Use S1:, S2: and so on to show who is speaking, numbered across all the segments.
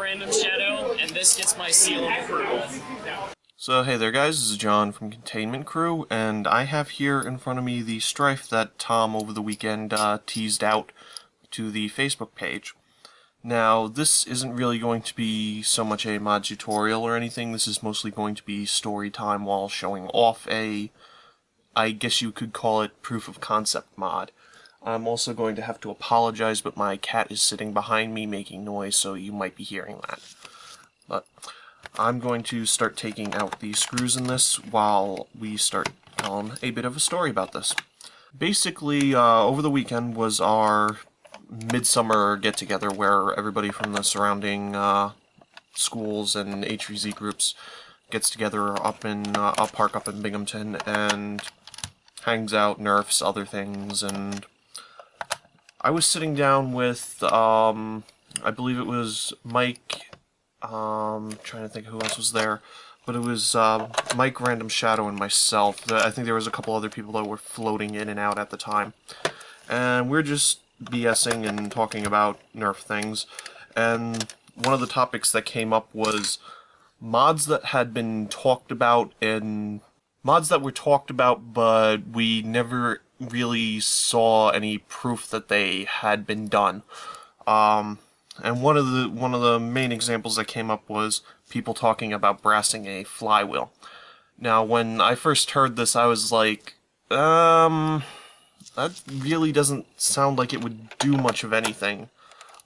S1: Random Shadow, and this gets my seal of approval.
S2: So hey there guys, this is John from ContainmentCrew, and I have here in front of me the stryfe that Tom over the weekend teased out to the Facebook page. Now, this isn't really going to be so much a mod tutorial or anything. This is mostly going to be story time while showing off a, I guess you could call it, proof of concept mod. I'm also going to have to apologize, but my cat is sitting behind me making noise, so you might be hearing that. But I'm going to start taking out the screws in this while we start telling a bit of a story about this. Basically, over the weekend was our midsummer get-together where everybody from the surrounding schools and H3Z groups gets together up in a park up in Binghamton and hangs out, nerfs, other things, and I was sitting down with, I believe it was Mike, trying to think who else was there, but it was Mike, Random Shadow, and myself. I think there was a couple other people that were floating in and out at the time. And we're just BSing and talking about nerf things, and one of the topics that came up was mods that had been talked about, and mods that were talked about, but we never really saw any proof that they had been done. And one of the main examples that came up was people talking about brassing a flywheel. Now, when I first heard this, I was like, that really doesn't sound like it would do much of anything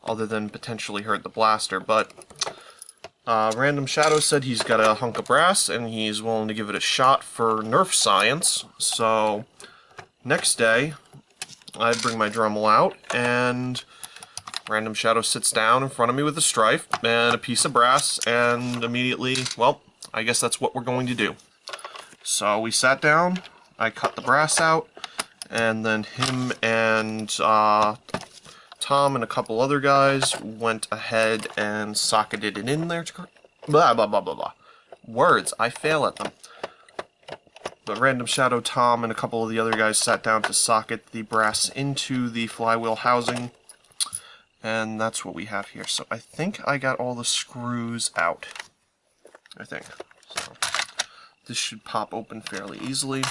S2: other than potentially hurt the blaster, but Random Shadow said he's got a hunk of brass and he's willing to give it a shot for nerf science. So next day I bring my Dremel out and Random Shadow sits down in front of me with a stryfe and a piece of brass, and immediately, well, I guess that's what we're going to do. So we sat down, I cut the brass out, and then him and Tom and a couple other guys went ahead and socketed it in there. Blah, blah, blah, blah, blah. Words, I fail at them. But Random Shadow, Tom, and a couple of the other guys sat down to socket the brass into the flywheel housing. And that's what we have here. So I think I got all the screws out. I think. So this should pop open fairly easily.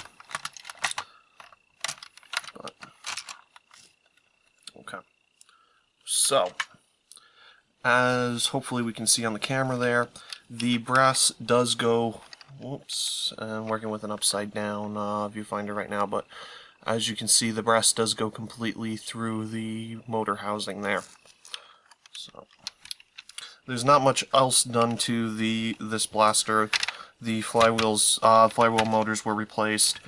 S2: But, okay. So, as hopefully we can see on the camera there, the brass does go, whoops, I'm working with an upside down viewfinder right now, but as you can see, the brass does go completely through the motor housing there. So, there's not much else done to this blaster. The flywheel motors were replaced,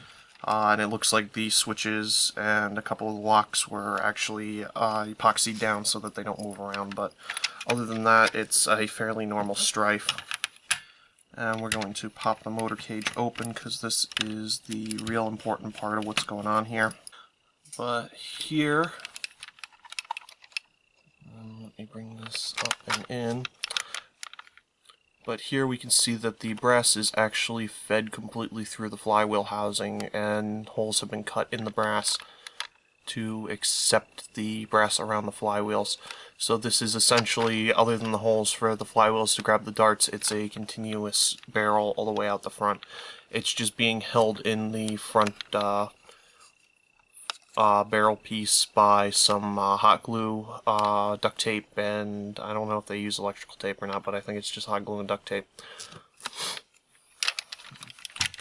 S2: and it looks like the switches and a couple of locks were actually epoxied down so that they don't move around, but other than that, it's a fairly normal stryfe. And we're going to pop the motor cage open because this is the real important part of what's going on here. But here, let me bring this up and in. But here we can see that the brass is actually fed completely through the flywheel housing, and holes have been cut in the brass to accept the brass around the flywheels. So this is essentially, other than the holes for the flywheels to grab the darts, it's a continuous barrel all the way out the front. It's just being held in the front barrel piece by some hot glue, duct tape, and I don't know if they use electrical tape or not, but I think it's just hot glue and duct tape.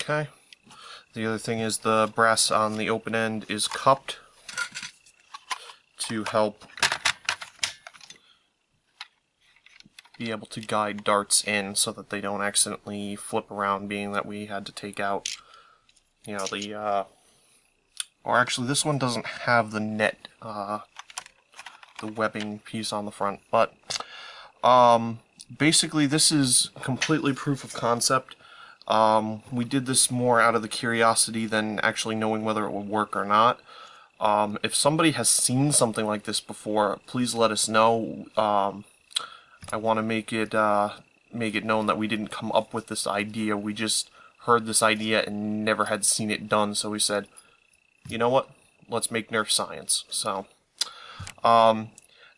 S2: Okay. The other thing is the brass on the open end is cupped to help be able to guide darts in so that they don't accidentally flip around, being that we had to take out, you know, the or actually, this one doesn't have the net, the webbing piece on the front, but basically this is completely proof of concept. We did this more out of the curiosity than actually knowing whether it would work or not. If somebody has seen something like this before, please let us know. I want to make it known that we didn't come up with this idea. We just heard this idea and never had seen it done, so we said, you know what? Let's make nerf science. So,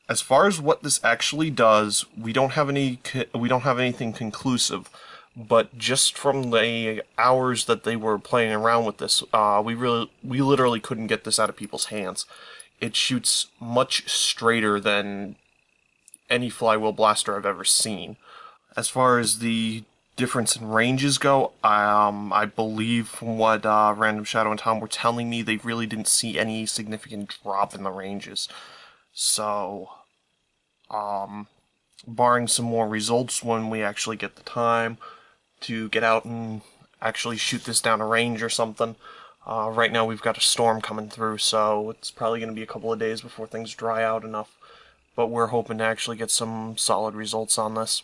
S2: as far as what this actually does, we don't have anything conclusive. But just from the hours that they were playing around with this, we literally couldn't get this out of people's hands. It shoots much straighter than any flywheel blaster I've ever seen. As far as the difference in ranges go, I believe from what Random Shadow and Tom were telling me, they really didn't see any significant drop in the ranges. So, barring some more results when we actually get the time to get out and actually shoot this down a range or something, right now we've got a storm coming through, so it's probably going to be a couple of days before things dry out enough. But we're hoping to actually get some solid results on this.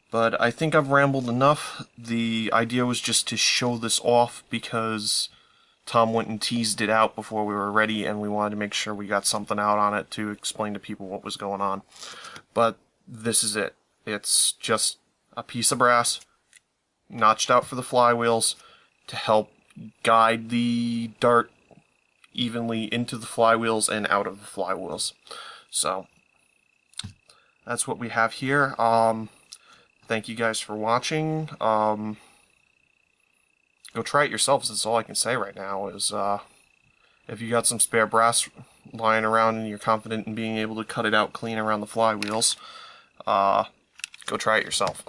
S2: But I think I've rambled enough. The idea was just to show this off because Tom went and teased it out before we were ready, and we wanted to make sure we got something out on it to explain to people what was going on. But this is it. It's just a piece of brass notched out for the flywheels to help guide the dart evenly into the flywheels and out of the flywheels. So that's what we have here. Thank you guys for watching. Go try it yourselves. That's all I can say right now. Is if you got some spare brass lying around and you're confident in being able to cut it out clean around the flywheels, go try it yourself.